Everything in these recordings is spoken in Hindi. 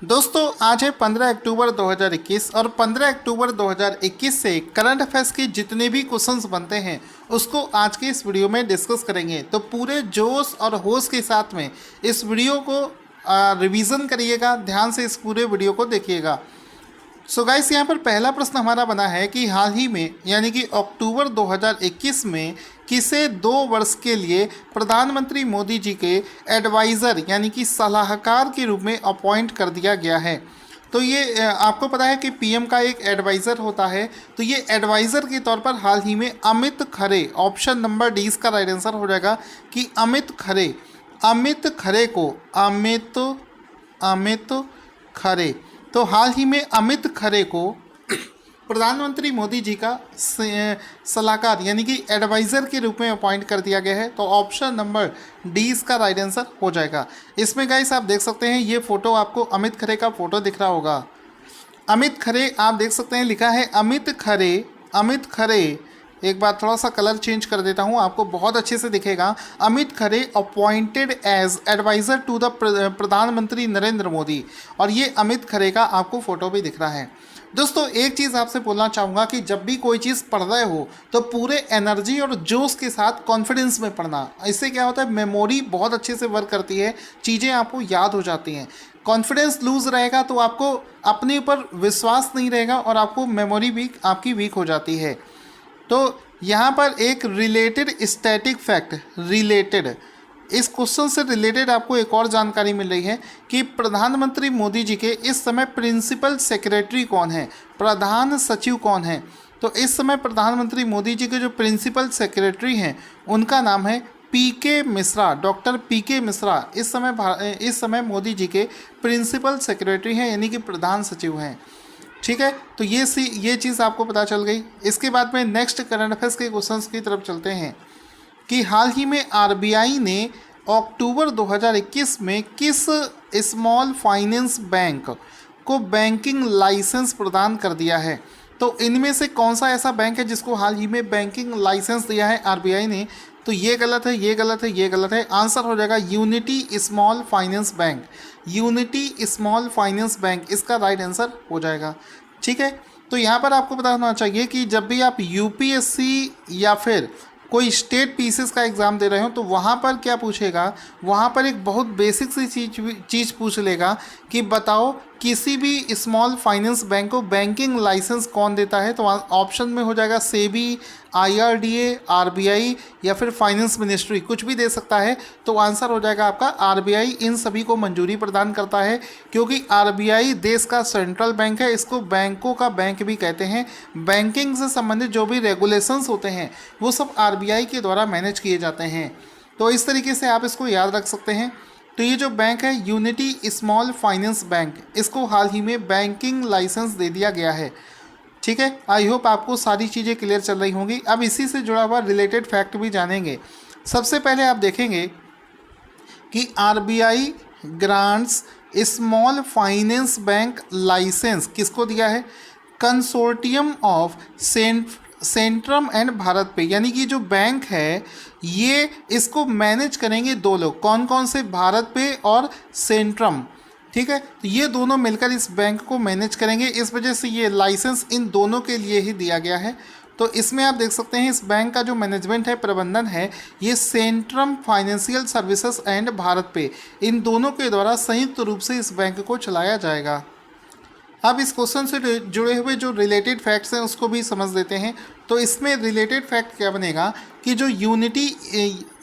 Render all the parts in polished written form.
दोस्तों आज है 15 अक्टूबर 2021 और 15 अक्टूबर 2021 से करंट अफेयर्स के जितने भी क्वेश्चंस बनते हैं उसको आज के इस वीडियो में डिस्कस करेंगे। तो पूरे जोश और होश के साथ में इस वीडियो को रिवीजन करिएगा, ध्यान से इस पूरे वीडियो को देखिएगा। सो गाइस, यहाँ पर पहला प्रश्न हमारा बना है कि हाल ही में यानी कि अक्टूबर 2021 में किसे 2 वर्ष के लिए प्रधानमंत्री मोदी जी के एडवाइज़र यानी कि सलाहकार के रूप में अपॉइंट कर दिया गया है। तो ये आपको पता है कि पीएम का एक एडवाइज़र होता है। तो ये एडवाइज़र के तौर पर हाल ही में Amit Khare, option number D इसका राइट आंसर हो जाएगा कि अमित खरे को अमित खरे। तो हाल ही में अमित खरे को प्रधानमंत्री मोदी जी का सलाहकार यानी कि एडवाइज़र के रूप में अपॉइंट कर दिया गया है। तो ऑप्शन नंबर डी इसका राइट आंसर हो जाएगा। इसमें गाइस आप देख सकते हैं, ये फ़ोटो आपको अमित खरे का फ़ोटो दिख रहा होगा। अमित खरे आप देख सकते हैं, लिखा है अमित खरे। एक बार थोड़ा सा कलर चेंज कर देता हूँ, आपको बहुत अच्छे से दिखेगा। Amit Khare appointed as adviser to the Pradhanmantri Narendra Modi. और ये अमित खरे का आपको फ़ोटो भी दिख रहा है। दोस्तों एक चीज़ आपसे बोलना चाहूँगा कि जब भी कोई चीज़ पढ़ रहे हो तो पूरे एनर्जी और जोश के साथ कॉन्फिडेंस में पढ़ना। इससे क्या होता है, मेमोरी बहुत अच्छे से वर्क करती है, चीज़ें आपको याद हो जाती हैं। कॉन्फिडेंस लूज़ रहेगा तो आपको अपने ऊपर विश्वास नहीं रहेगा और आपको मेमोरी भी आपकी वीक हो जाती है। तो यहाँ पर एक रिलेटेड स्टैटिक फैक्ट इस क्वेश्चन से रिलेटेड आपको एक और जानकारी मिल रही है कि प्रधानमंत्री मोदी जी के इस समय प्रिंसिपल सेक्रेटरी कौन है, प्रधान सचिव कौन है। तो इस समय प्रधानमंत्री मोदी जी के जो प्रिंसिपल सेक्रेटरी हैं उनका नाम है पीके मिश्रा, डॉक्टर पीके मिश्रा। इस समय मोदी जी के प्रिंसिपल सेक्रेटरी हैं यानी कि प्रधान सचिव हैं। ठीक है, तो ये चीज़ आपको पता चल गई। इसके बाद में नेक्स्ट करंट अफेयर्स के क्वेश्चंस की तरफ चलते हैं कि हाल ही में आरबीआई ने अक्टूबर 2021 में किस स्मॉल फाइनेंस बैंक को बैंकिंग लाइसेंस प्रदान कर दिया है। तो इनमें से कौन सा ऐसा बैंक है जिसको हाल ही में बैंकिंग लाइसेंस दिया है आरबीआई ने। तो ये गलत है, ये गलत है, ये गलत है। आंसर हो जाएगा unity small finance bank. Unity small finance bank इसका राइट आंसर हो जाएगा। ठीक है, तो यहाँ पर आपको पता होना चाहिए कि जब भी आप यूपीएससी या फिर कोई स्टेट पीसीएस का एग्ज़ाम दे रहे हो तो वहाँ पर क्या पूछेगा, वहाँ पर एक बहुत बेसिक सी चीज़ पूछ लेगा कि बताओ किसी भी स्मॉल फाइनेंस बैंक को बैंकिंग लाइसेंस कौन देता है। तो ऑप्शन में हो जाएगा सेबी, आईआरडीए, आरबीआई या फिर फाइनेंस मिनिस्ट्री, कुछ भी दे सकता है। तो आंसर हो जाएगा आपका आरबीआई इन सभी को मंजूरी प्रदान करता है, क्योंकि आरबीआई देश का सेंट्रल बैंक है। इसको बैंकों का बैंक भी कहते हैं। बैंकिंग से संबंधित जो भी रेगुलेशंस होते हैं वो सब आरबीआई के द्वारा मैनेज किए जाते हैं। तो इस तरीके से आप इसको याद रख सकते हैं। तो ये जो बैंक है यूनिटी स्मॉल फाइनेंस बैंक, इसको हाल ही में बैंकिंग लाइसेंस दे दिया गया है। ठीक है, आई होप आपको सारी चीज़ें क्लियर चल रही होंगी। अब इसी से जुड़ा हुआ रिलेटेड फैक्ट भी जानेंगे। सबसे पहले आप देखेंगे कि RBI grants small finance bank licence किसको दिया है, consortium of Centrum and BharatPe. यानी कि जो बैंक है ये इसको मैनेज करेंगे 2 लोग, कौन कौन से, भारत पे और सेंट्रम। ठीक है, तो ये दोनों मिलकर इस बैंक को मैनेज करेंगे। इस वजह से ये लाइसेंस इन दोनों के लिए ही दिया गया है। तो इसमें आप देख सकते हैं इस बैंक का जो मैनेजमेंट है, प्रबंधन है, ये Centrum financial services and Bharat पे, इन दोनों के द्वारा संयुक्त रूप से इस बैंक को चलाया जाएगा। अब इस क्वेश्चन से जुड़े हुए जो रिलेटेड फैक्ट्स हैं उसको भी समझ लेते हैं। तो इसमें रिलेटेड फैक्ट क्या बनेगा कि जो यूनिटी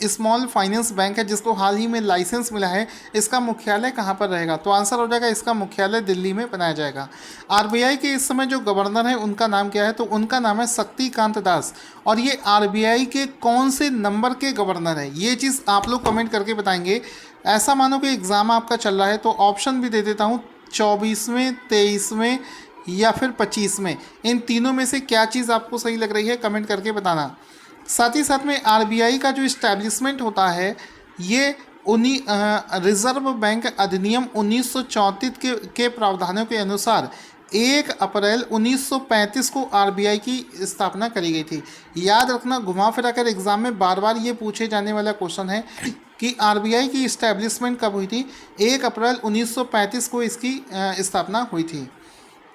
स्मॉल फाइनेंस बैंक है जिसको हाल ही में लाइसेंस मिला है, इसका मुख्यालय कहाँ पर रहेगा। तो आंसर हो जाएगा इसका मुख्यालय दिल्ली में बनाया जाएगा। आरबीआई के इस समय जो गवर्नर है उनका नाम क्या है, तो उनका नाम है शक्तिकांत दास। और ये आरबीआई के कौन से नंबर के गवर्नर है, ये चीज़ आप लोग कमेंट करके बताएंगे। ऐसा मानो कि एग्ज़ाम आपका चल रहा है तो ऑप्शन भी दे देता हूँ, 24वें, 23वें या फिर 25वें, इन तीनों में से क्या चीज़ आपको सही लग रही है कमेंट करके बताना। साथ ही साथ में आरबीआई का जो इस्टेब्लिशमेंट होता है ये रिजर्व बैंक अधिनियम 1934 के प्रावधानों के अनुसार 1 अप्रैल 1935 को आरबीआई की स्थापना करी गई थी। याद रखना, घुमा फिरा कर एग्जाम में बार बार ये पूछे जाने वाला क्वेश्चन है कि आरबीआई की इस्टेब्लिशमेंट कब हुई थी? 1 अप्रैल 1935 को इसकी स्थापना हुई थी।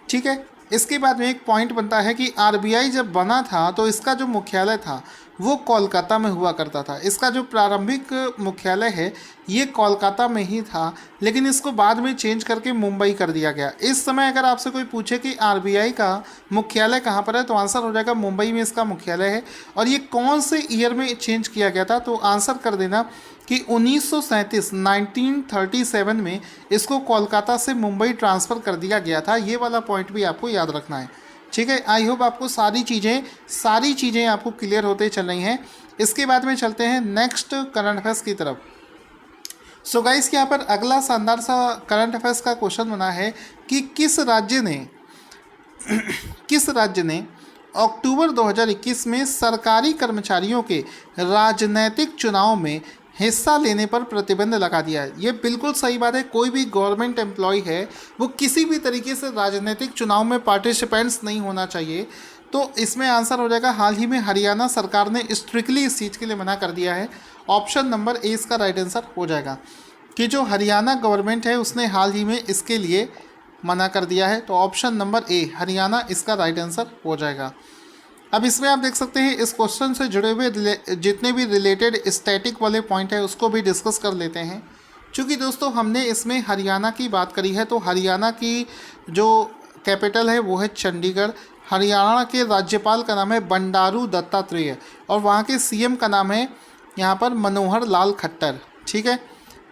ठीक है। इसके बाद में एक पॉइंट बनता है कि आरबीआई जब बना था तो इसका जो मुख्यालय था वो कोलकाता में हुआ करता था। इसका जो प्रारंभिक मुख्यालय है ये कोलकाता में ही था, लेकिन इसको बाद में चेंज करके मुंबई कर दिया गया। इस समय अगर आपसे कोई पूछे कि आरबीआई का मुख्यालय कहाँ पर है तो आंसर हो जाएगा मुंबई में इसका मुख्यालय है। और ये कौन से ईयर में चेंज किया गया था तो आंसर कर देना कि 1937 में इसको कोलकाता से मुंबई ट्रांसफ़र कर दिया गया था। ये वाला पॉइंट भी आपको याद रखना है। ठीक है। आई होप आपको सारी चीज़ें आपको क्लियर होते चल रही हैं। इसके बाद में चलते हैं नेक्स्ट करंट अफेयर्स की तरफ। सो गाइस यहाँ पर अगला शानदार सा करंट अफेयर्स का क्वेश्चन बना है कि किस राज्य ने अक्टूबर 2021 में सरकारी कर्मचारियों के राजनैतिक चुनाव में हिस्सा लेने पर प्रतिबंध लगा दिया है। ये बिल्कुल सही बात है। कोई भी गवर्नमेंट एम्प्लॉय है वो किसी भी तरीके से राजनीतिक चुनाव में पार्टिसिपेंट्स नहीं होना चाहिए। तो इसमें आंसर हो जाएगा हाल ही में हरियाणा सरकार ने स्ट्रिक्टली इस चीज़ के लिए मना कर दिया है। ऑप्शन नंबर ए इसका राइट आंसर हो जाएगा कि जो हरियाणा गवर्नमेंट है उसने हाल ही में इसके लिए मना कर दिया है। तो ऑप्शन नंबर ए हरियाणा इसका राइट आंसर हो जाएगा। अब इसमें आप देख सकते हैं इस क्वेश्चन से जुड़े हुए जितने भी रिलेटेड स्टैटिक वाले पॉइंट है उसको भी डिस्कस कर लेते हैं। क्योंकि दोस्तों हमने इसमें हरियाणा की बात करी है तो हरियाणा की जो कैपिटल है वो है चंडीगढ़। हरियाणा के राज्यपाल का नाम है बंडारू दत्तात्रेय और वहाँ के सीएम का नाम है यहाँ पर मनोहर लाल खट्टर। ठीक है।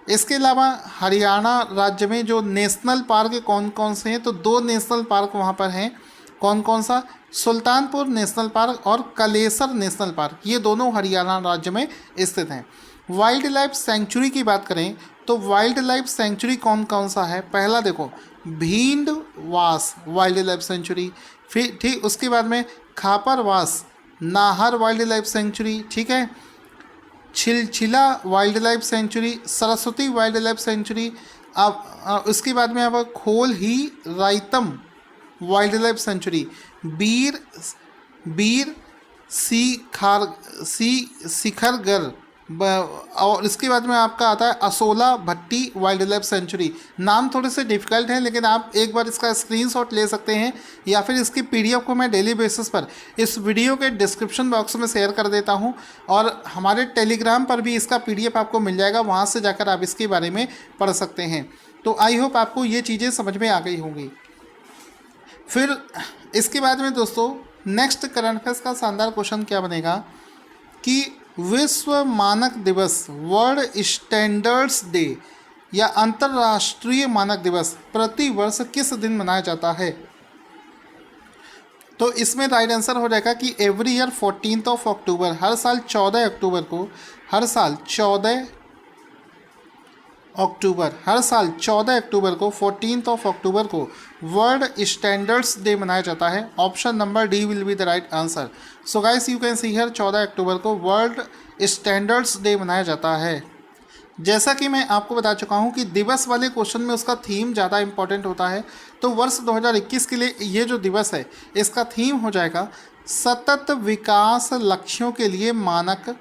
इसके अलावा हरियाणा राज्य में जो नेशनल पार्क कौन कौन से हैं तो 2 नेशनल पार्क वहाँ पर हैं। कौन कौन सा? सुल्तानपुर नेशनल पार्क और कलेसर नेशनल पार्क, ये दोनों हरियाणा राज्य में स्थित हैं। वाइल्ड लाइफ सेंचुरी की बात करें तो वाइल्ड लाइफ सेंचुरी कौन कौन सा है? पहला देखो भींडवास वाइल्ड लाइफ सेंचुरी, फिर ठीक उसके बाद में Khaparwas Nahar wildlife sanctuary, ठीक है, Chhilchhila wildlife sanctuary, Saraswati wildlife sanctuary. अब उसके बाद में अब Khol Hi Raitan wildlife sanctuary, Bir Shikargarh, और इसके बाद में आपका आता है Asola Bhatti wildlife sanctuary. नाम थोड़े से डिफिकल्ट हैं लेकिन आप एक बार इसका स्क्रीनशॉट ले सकते हैं या फिर इसकी पीडीएफ को मैं डेली बेसिस पर इस वीडियो के डिस्क्रिप्शन बॉक्स में शेयर कर देता हूं और हमारे टेलीग्राम पर भी इसका पीडीएफ आपको मिल जाएगा, वहां से जाकर आप इसके बारे में पढ़ सकते हैं। तो आई होप आपको ये चीज़ें समझ में आ गई होंगी। फिर इसके बाद में दोस्तों नेक्स्ट करंट अफेयर्स का शानदार क्वेश्चन क्या बनेगा कि विश्व मानक दिवस वर्ल्ड स्टैंडर्ड्स डे या अंतर्राष्ट्रीय मानक दिवस प्रति वर्ष किस दिन मनाया जाता है? तो इसमें राइट आंसर हो जाएगा कि एवरी ईयर 14 अक्टूबर, हर साल 14 अक्टूबर को, हर साल 14 अक्टूबर को 14 अक्टूबर को वर्ल्ड स्टैंडर्ड्स डे मनाया जाता है। Option number D will be the right answer. So guys you can see here 14 अक्टूबर को वर्ल्ड स्टैंडर्ड्स डे मनाया जाता है। जैसा कि मैं आपको बता चुका हूं कि दिवस वाले क्वेश्चन में उसका थीम ज़्यादा इंपॉर्टेंट होता है। तो वर्ष 2021 के लिए ये जो दिवस है इसका थीम हो जाएगा सतत विकास लक्ष्यों के लिए मानक,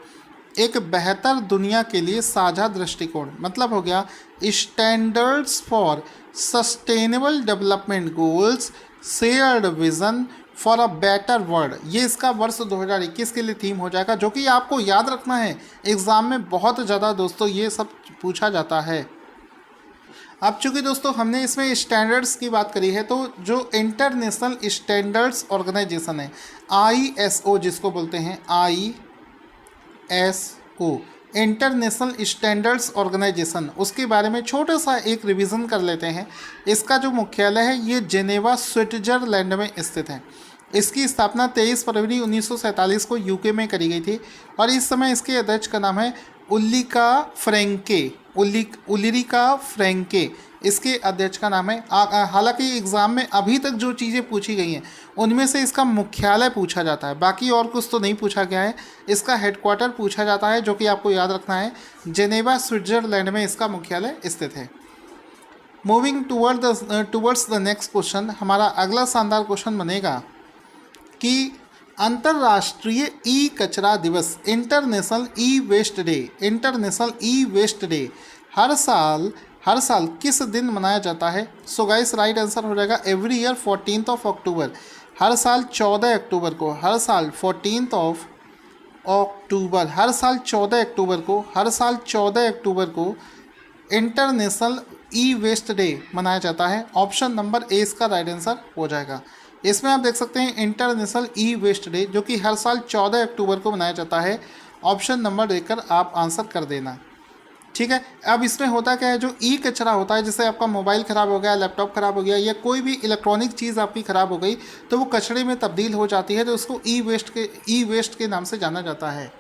एक बेहतर दुनिया के लिए साझा दृष्टिकोण। मतलब हो गया standards for sustainable development goals, shared vision for a better world. ये इसका वर्ष 2021 के लिए थीम हो जाएगा, जो कि आपको याद रखना है। एग्ज़ाम में बहुत ज़्यादा दोस्तों ये सब पूछा जाता है। अब चूँकि दोस्तों हमने इसमें स्टैंडर्ड्स की बात करी है, तो जो इंटरनेशनल स्टैंडर्ड्स ऑर्गेनाइजेशन है ISO जिसको बोलते हैं ISO इंटरनेशनल स्टैंडर्ड्स ऑर्गेनाइजेशन, उसके बारे में छोटा सा एक रिवीजन कर लेते हैं। इसका जो मुख्यालय है ये जेनेवा स्विट्जरलैंड में स्थित है। इसकी स्थापना 23 फरवरी 1947 को यूके में करी गई थी और इस समय इसके अध्यक्ष का नाम है उल्रिका फ्रैंके इसके अध्यक्ष का नाम है। हालांकि एग्ज़ाम में अभी तक जो चीज़ें पूछी गई हैं उनमें से इसका मुख्यालय पूछा जाता है, बाकी और कुछ तो नहीं पूछा गया है। इसका हेडक्वार्टर पूछा जाता है, जो कि आपको याद रखना है, जेनेवा स्विट्जरलैंड में इसका मुख्यालय स्थित है। Moving towards the next question, हमारा अगला शानदार क्वेश्चन बनेगा कि अंतर्राष्ट्रीय ई कचरा दिवस, international e waste day, international e waste day हर साल किस दिन मनाया जाता है? सो गाइस राइट आंसर हो जाएगा एवरी ईयर 14 अक्टूबर। हर साल 14 अक्टूबर को, हर साल 14 अक्टूबर, हर साल 14 अक्टूबर को, हर साल 14 अक्टूबर को इंटरनेशनल ई वेस्ट डे मनाया जाता है। ऑप्शन नंबर ए इसका राइट आंसर हो जाएगा। इसमें आप देख सकते हैं इंटरनेशनल ई वेस्ट डे जो कि हर साल 14 अक्टूबर को मनाया जाता है। ऑप्शन नंबर देकर आप आंसर कर देना, ठीक है। अब इसमें होता क्या है, जो ई कचरा होता है, जैसे आपका मोबाइल ख़राब हो गया, लैपटॉप ख़राब हो गया या कोई भी इलेक्ट्रॉनिक चीज़ आपकी ख़राब हो गई तो वो कचरे में तब्दील हो जाती है, तो उसको ई वेस्ट के नाम से जाना जाता है।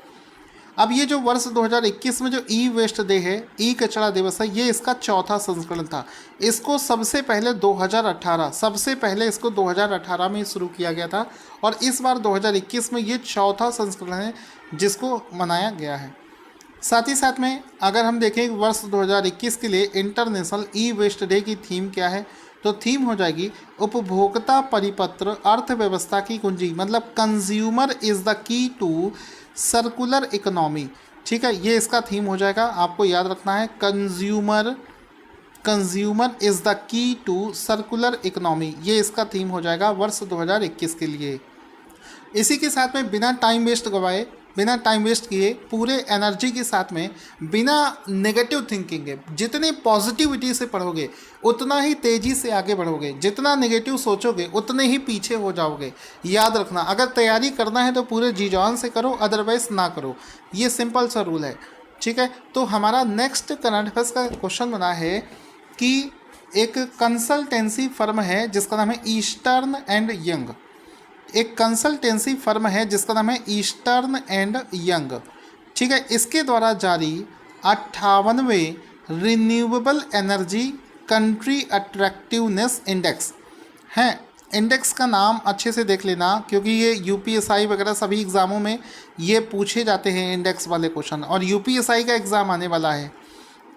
अब ये जो वर्ष 2021 में जो ई वेस्ट डे है, ई कचरा दिवस है, ये इसका चौथा संस्करण था। इसको सबसे पहले 2018 में शुरू किया गया था और इस बार 2021 में ये चौथा संस्करण है जिसको मनाया गया है। साथ ही साथ में अगर हम देखें वर्ष 2021 के लिए इंटरनेशनल ई वेस्ट डे की थीम क्या है, तो थीम हो जाएगी उपभोक्ता परिपत्र अर्थव्यवस्था की कुंजी, मतलब consumer is the key to circular economy, ठीक है। ये इसका थीम हो जाएगा, आपको याद रखना है, consumer is the key to circular economy, ये इसका थीम हो जाएगा वर्ष 2021 के लिए। इसी के साथ में बिना टाइम वेस्ट गवाए, बिना टाइम वेस्ट किए, पूरे एनर्जी के साथ में, बिना नेगेटिव थिंकिंग के, जितनी पॉजिटिविटी से पढ़ोगे उतना ही तेज़ी से आगे बढ़ोगे, जितना नेगेटिव सोचोगे उतने ही पीछे हो जाओगे। याद रखना, अगर तैयारी करना है तो पूरे जी जान से करो, अदरवाइज ना करो, ये सिंपल सा रूल है, ठीक है। तो हमारा नेक्स्ट करंट अफेयर्स का क्वेश्चन बना है कि एक कंसल्टेंसी फर्म है जिसका नाम है ईस्टर्न एंड यंग, एक कंसल्टेंसी फर्म है जिसका नाम है ईस्टर्न एंड यंग, ठीक है। इसके द्वारा जारी 58वें renewable energy country attractiveness index है। इंडेक्स का नाम अच्छे से देख लेना क्योंकि ये यूपीएसआई वगैरह सभी एग्ज़ामों में ये पूछे जाते हैं इंडेक्स वाले क्वेश्चन, और यूपीएसआई का एग्ज़ाम आने वाला है।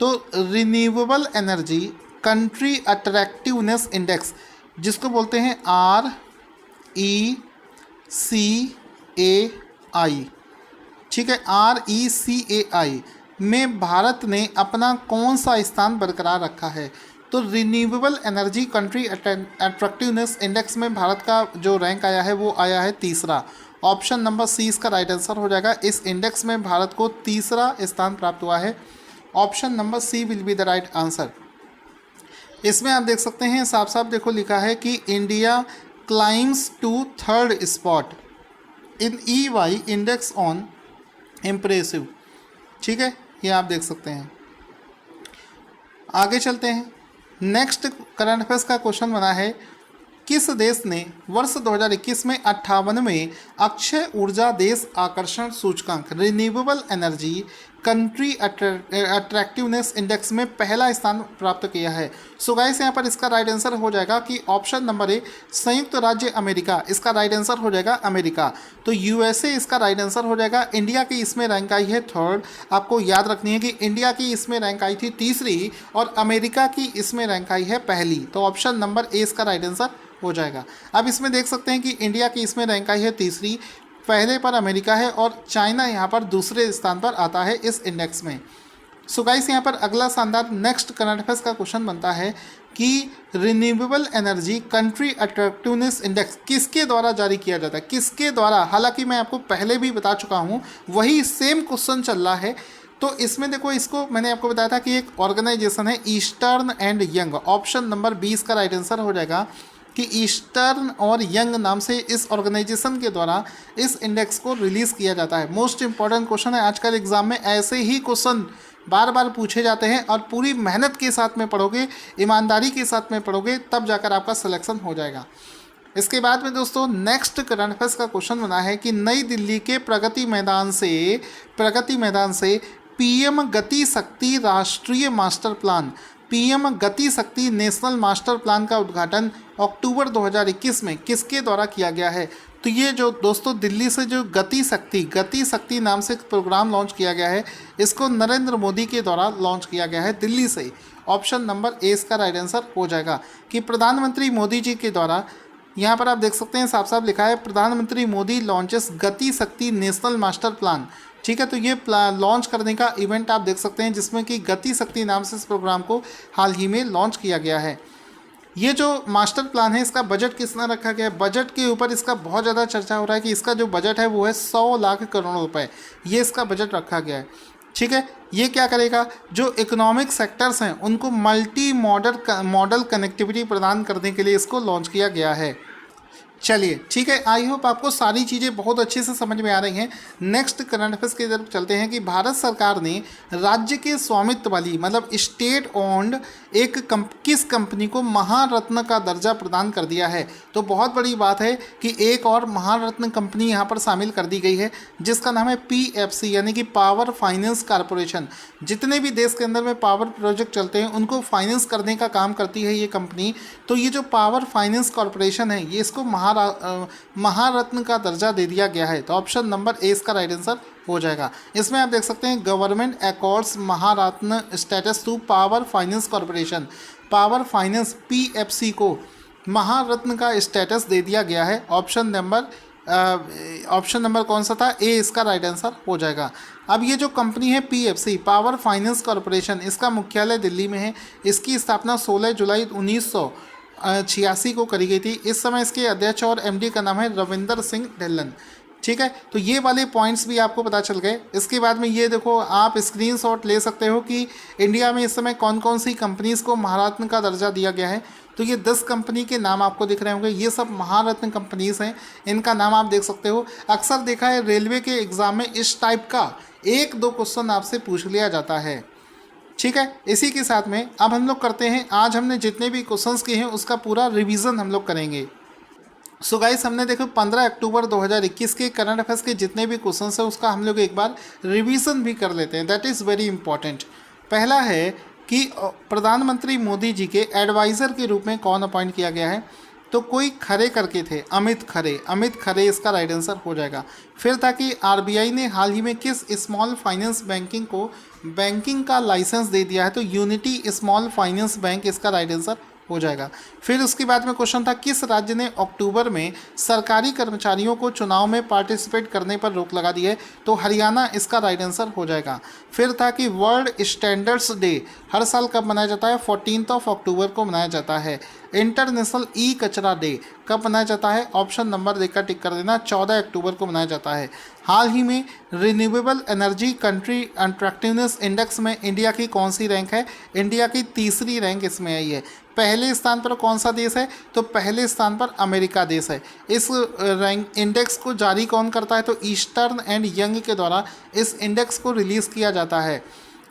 तो renewable energy country attractiveness index, जिसको बोलते हैं RECAI, ठीक है, RECAI में भारत ने अपना कौन सा स्थान बरकरार रखा है? तो renewable energy country attractiveness index में भारत का जो रैंक आया है वो आया है तीसरा। ऑप्शन नंबर सी इसका राइट आंसर हो जाएगा। इस इंडेक्स में भारत को तीसरा स्थान प्राप्त हुआ है। Option number C will be the right answer. इसमें आप देख सकते हैं साफ साफ देखो लिखा है कि India climbs to third spot in EY index on impressive, ठीक है, ये आप देख सकते हैं। आगे चलते हैं। नेक्स्ट करंट अफेयर्स का क्वेश्चन बना है, किस देश ने वर्ष 2021 में 58वें अक्षय ऊर्जा देश आकर्षण सूचकांक renewable energy country attractiveness index में पहला स्थान प्राप्त किया है? सो गाइस यहाँ पर इसका राइट आंसर हो जाएगा कि ऑप्शन नंबर ए संयुक्त राज्य अमेरिका, इसका राइट आंसर हो जाएगा अमेरिका। तो USA इसका राइट आंसर हो जाएगा। इंडिया की इसमें रैंक आई है थर्ड। आपको याद रखनी है कि इंडिया की इसमें रैंक आई थी तीसरी और अमेरिका की इसमें रैंक आई है पहली। तो ऑप्शन नंबर ए इसका राइट आंसर हो जाएगा। अब इसमें देख सकते हैं कि इंडिया की इसमें रैंक आई है तीसरी, पहले पर अमेरिका है और चाइना यहाँ पर दूसरे स्थान पर आता है इस इंडेक्स में। सो गाइस यहाँ पर अगला शानदार नेक्स्ट करंट अफेयर्स का क्वेश्चन बनता है कि renewable energy country attractiveness index किसके द्वारा जारी किया जाता है? किसके द्वारा? हालांकि मैं आपको पहले भी बता चुका हूँ, वही सेम क्वेश्चन चल रहा है। तो इसमें देखो, इसको मैंने आपको बताया था कि एक ऑर्गेनाइजेशन है eastern and young. Option number 20 का राइट आंसर हो जाएगा कि ईस्टर्न और यंग नाम से इस ऑर्गेनाइजेशन के द्वारा इस इंडेक्स को रिलीज़ किया जाता है। मोस्ट इंपॉर्टेंट क्वेश्चन है आजकल एग्जाम में, ऐसे ही क्वेश्चन बार बार पूछे जाते हैं और पूरी मेहनत के साथ में पढ़ोगे, ईमानदारी के साथ में पढ़ोगे, तब जाकर आपका सिलेक्शन हो जाएगा। इसके बाद में दोस्तों नेक्स्ट करंट अफेयर्स का क्वेश्चन बना है कि नई दिल्ली के प्रगति मैदान से PM गति शक्ति राष्ट्रीय मास्टर प्लान, PM गति शक्ति नेशनल मास्टर प्लान का उद्घाटन अक्टूबर 2021 में किसके द्वारा किया गया है? तो ये जो दोस्तों दिल्ली से जो गति शक्ति नाम से प्रोग्राम लॉन्च किया गया है, इसको नरेंद्र मोदी के द्वारा लॉन्च किया गया है दिल्ली से। ऑप्शन नंबर ए इसका राइट आंसर हो जाएगा कि प्रधानमंत्री मोदी जी के द्वारा यहाँ पर आप देख सकते हैं साफ साफ लिखा है प्रधानमंत्री मोदी लॉन्चेस गति शक्ति नेशनल मास्टर प्लान। ठीक है, तो ये लॉन्च करने का इवेंट आप देख सकते हैं जिसमें कि गति शक्ति नाम से इस प्रोग्राम को हाल ही में लॉन्च किया गया है। ये जो मास्टर प्लान है इसका बजट कितना रखा गया है, बजट के ऊपर इसका बहुत ज़्यादा चर्चा हो रहा है कि इसका जो बजट है वो है 100 लाख करोड़ रुपए, ये इसका बजट रखा गया है। ठीक है, ये क्या करेगा, जो इकोनॉमिक सेक्टर्स हैं उनको मल्टी मॉडल कनेक्टिविटी प्रदान करने के लिए इसको लॉन्च किया गया है। चलिए ठीक है, आई होप आपको सारी चीज़ें बहुत अच्छे से समझ में आ रही हैं। नेक्स्ट करंट अफेयर्स की तरफ चलते हैं कि भारत सरकार ने राज्य के स्वामित्व वाली मतलब स्टेट ओन्ड एक किस कंपनी को महारत्न का दर्जा प्रदान कर दिया है। तो बहुत बड़ी बात है कि एक और महारत्न कंपनी यहाँ पर शामिल कर दी गई है जिसका नाम है PFC यानी कि पावर फाइनेंस कॉरपोरेशन। जितने भी देश के अंदर में पावर प्रोजेक्ट चलते हैं उनको फाइनेंस करने का काम करती है ये कंपनी। तो ये जो पावर फाइनेंस कॉरपोरेशन है ये इसको महारत्न का दर्जा दे दिया गया है। तो ऑप्शन नंबर ए इसका राइट आंसर हो जाएगा। इसमें आप देख सकते हैं government accords Maharatna status to power finance corporation, power finance PFC को महारत्न का स्टेटस दे दिया गया है। ऑप्शन नंबर कौन सा था, ए इसका राइट आंसर हो जाएगा। अब ये जो कंपनी है PFC पावर फाइनेंस कॉरपोरेशन, इसका मुख्यालय दिल्ली में है। इसकी स्थापना 16 जुलाई 1986 को करी गई थी। इस समय इसके अध्यक्ष और MD का नाम है रविंदर सिंह ढिल्लन। ठीक है, तो ये वाले पॉइंट्स भी आपको पता चल गए। इसके बाद में ये देखो, आप स्क्रीनशॉट ले सकते हो कि इंडिया में इस समय कौन कौन सी कंपनीज़ को महारत्न का दर्जा दिया गया है। तो ये 10 कंपनी के नाम आपको दिख रहे होंगे, ये सब महारत्न कंपनीज़ हैं, इनका नाम आप देख सकते हो। अक्सर देखा है रेलवे के एग्ज़ाम में इस टाइप का 1-2 क्वेश्चन आपसे पूछ लिया जाता है। ठीक है, इसी के साथ में अब हम लोग करते हैं, आज हमने जितने भी क्वेश्चंस किए हैं उसका पूरा रिवीजन हम लोग करेंगे। सो गाइस, हमने देखो 15 अक्टूबर 2021 के करंट अफेयर्स के जितने भी क्वेश्चंस हैं उसका हम लोग एक बार रिवीजन भी कर लेते हैं, दैट इज़ वेरी इंपॉर्टेंट। पहला है कि प्रधानमंत्री मोदी जी के एडवाइज़र के रूप में कौन अपॉइंट किया गया है। तो कोई खरे करके थे, अमित खरे इसका राइट आंसर हो जाएगा। फिर था कि RBI ने हाल ही में किस स्मॉल फाइनेंस बैंकिंग को बैंकिंग का लाइसेंस दे दिया है। तो यूनिटी स्मॉल फाइनेंस बैंक इसका राइट आंसर हो जाएगा। फिर उसके बाद में क्वेश्चन था किस राज्य ने अक्टूबर में सरकारी कर्मचारियों को चुनाव में पार्टिसिपेट करने पर रोक लगा दी है। तो हरियाणा इसका राइट आंसर हो जाएगा। फिर था कि वर्ल्ड स्टैंडर्ड्स डे हर साल कब मनाया जाता है, 14 अक्टूबर को मनाया जाता है। इंटरनेशनल कचरा डे कब मनाया जाता है, ऑप्शन नंबर देकर टिक कर देना, 14 अक्टूबर को मनाया जाता है। हाल ही में renewable energy country attractiveness index में इंडिया की कौन सी रैंक है, इंडिया की 3री रैंक इसमें आई है। पहले स्थान पर कौन सा देश है, तो पहले स्थान पर अमेरिका देश है। इस रैंक इंडेक्स को जारी कौन करता है, तो ईस्टर्न एंड यंग के द्वारा इस इंडेक्स को रिलीज़ किया जाता है।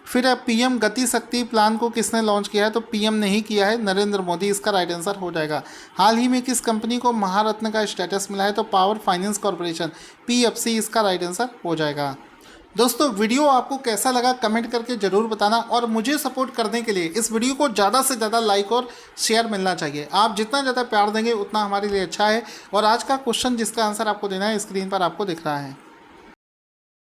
फिर PM गति शक्ति प्लान को किसने लॉन्च किया है, तो PM ने ही किया है, नरेंद्र मोदी इसका राइट आंसर हो जाएगा। हाल ही में किस कंपनी को महारत्न का स्टेटस मिला है, तो पावर फाइनेंस कॉरपोरेशन PFC इसका राइट आंसर हो जाएगा। दोस्तों, वीडियो आपको कैसा लगा कमेंट करके ज़रूर बताना, और मुझे सपोर्ट करने के लिए इस वीडियो को ज़्यादा से ज़्यादा लाइक और शेयर मिलना चाहिए। आप जितना ज़्यादा प्यार देंगे उतना हमारे लिए अच्छा है। और आज का क्वेश्चन जिसका आंसर आपको देना है स्क्रीन पर आपको दिख रहा है।